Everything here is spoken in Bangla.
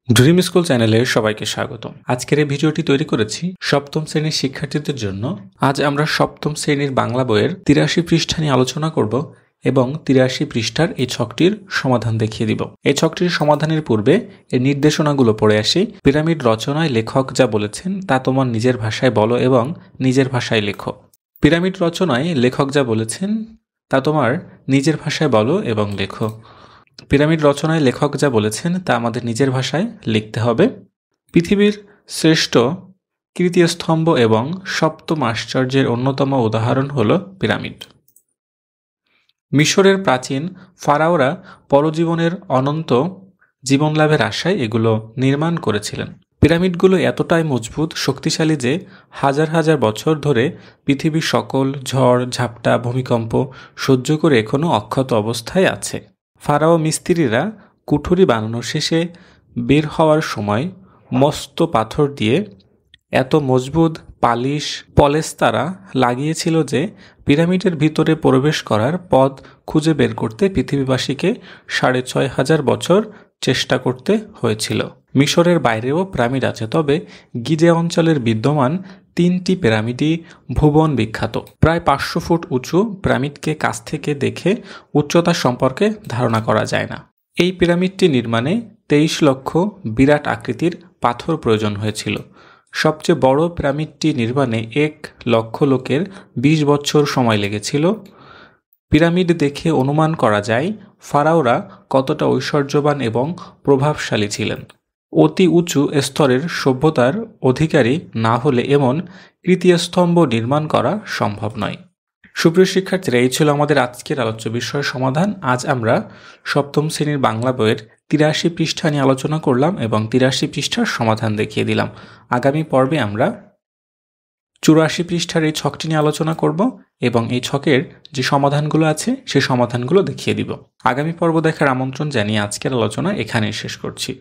ড্রিম স্কুল চ্যানেলে সবাইকে স্বাগতম। আজকের এই ভিডিওটি তৈরি করেছি সপ্তম শ্রেণীর শিক্ষার্থীদের জন্য। আজ আমরা সপ্তম শ্রেণীর বাংলা বইয়ের ৮৩ পৃষ্ঠা নিয়ে আলোচনা করব এবং ৮৩ পৃষ্ঠার এই ছকটির সমাধান দেখিয়ে দিব। এই ছকটির সমাধানের পূর্বে এর নির্দেশনাগুলো পড়ে আসি। পিরামিড রচনায় লেখক যা বলেছেন তা তোমার নিজের ভাষায় বলো এবং নিজের ভাষায় লেখো। পিরামিড রচনায় লেখক যা বলেছেন তা তোমার নিজের ভাষায় বলো এবং লেখো। পিরামিড রচনায় লেখক যা বলেছেন তা আমাদের নিজের ভাষায় লিখতে হবে। পৃথিবীর শ্রেষ্ঠ কীর্তিস্তম্ভ এবং সপ্তম আশ্চর্যের অন্যতম উদাহরণ হল পিরামিড। মিশরের প্রাচীন ফারাওরা পরজীবনের অনন্ত জীবনলাভের আশায় এগুলো নির্মাণ করেছিলেন। পিরামিডগুলো এতটাই মজবুত শক্তিশালী যে হাজার হাজার বছর ধরে পৃথিবীর সকল ঝড় ঝাপটা ভূমিকম্প সহ্য করে এখনও অক্ষত অবস্থায় আছে। ফারাও মিস্ত্রিরা কুঠুরি বানানোর শেষে বের হওয়ার সময় মস্ত পাথর দিয়ে এত মজবুত পলেস্তারা লাগিয়েছিল যে পিরামিডের ভিতরে প্রবেশ করার পথ খুঁজে বের করতে পৃথিবীবাসীকে ৬৫০০ বছর চেষ্টা করতে হয়েছিল। মিশরের বাইরেও পিরামিড আছে, তবে গিজে অঞ্চলের বিদ্যমান ৩টি পিরামিডই ভুবন বিখ্যাত। প্রায় ৫০০ ফুট উঁচু পিরামিডকে কাছ থেকে দেখে উচ্চতা সম্পর্কে ধারণা করা যায় না। এই পিরামিডটি নির্মাণে ২৩ লক্ষ বিরাট আকৃতির পাথর প্রয়োজন হয়েছিল। সবচেয়ে বড় পিরামিডটি নির্মাণে ১ লক্ষ লোকের ২০ বছর সময় লেগেছিল। পিরামিড দেখে অনুমান করা যায় ফারাওরা কতটা ঐশ্বর্যবান এবং প্রভাবশালী ছিলেন। অতি উঁচু স্তরের সভ্যতার অধিকারী না হলে এমন কীর্তিস্তম্ভ নির্মাণ করা সম্ভব নয়। সুপ্রিয় শিক্ষার্থীরা, এই ছিল আমাদের আজকের আলোচ্য বিষয়ের সমাধান। আজ আমরা সপ্তম শ্রেণীর বাংলা বইয়ের ৮৩ পৃষ্ঠা নিয়ে আলোচনা করলাম এবং ৮৩ পৃষ্ঠার সমাধান দেখিয়ে দিলাম। আগামী পর্বে আমরা ৮৪ পৃষ্ঠার এই ছকটি নিয়ে আলোচনা করব এবং এই ছকের যে সমাধানগুলো আছে সেই সমাধানগুলো দেখিয়ে দিব। আগামী পর্ব দেখার আমন্ত্রণ জানিয়ে আজকের আলোচনা এখানেই শেষ করছি।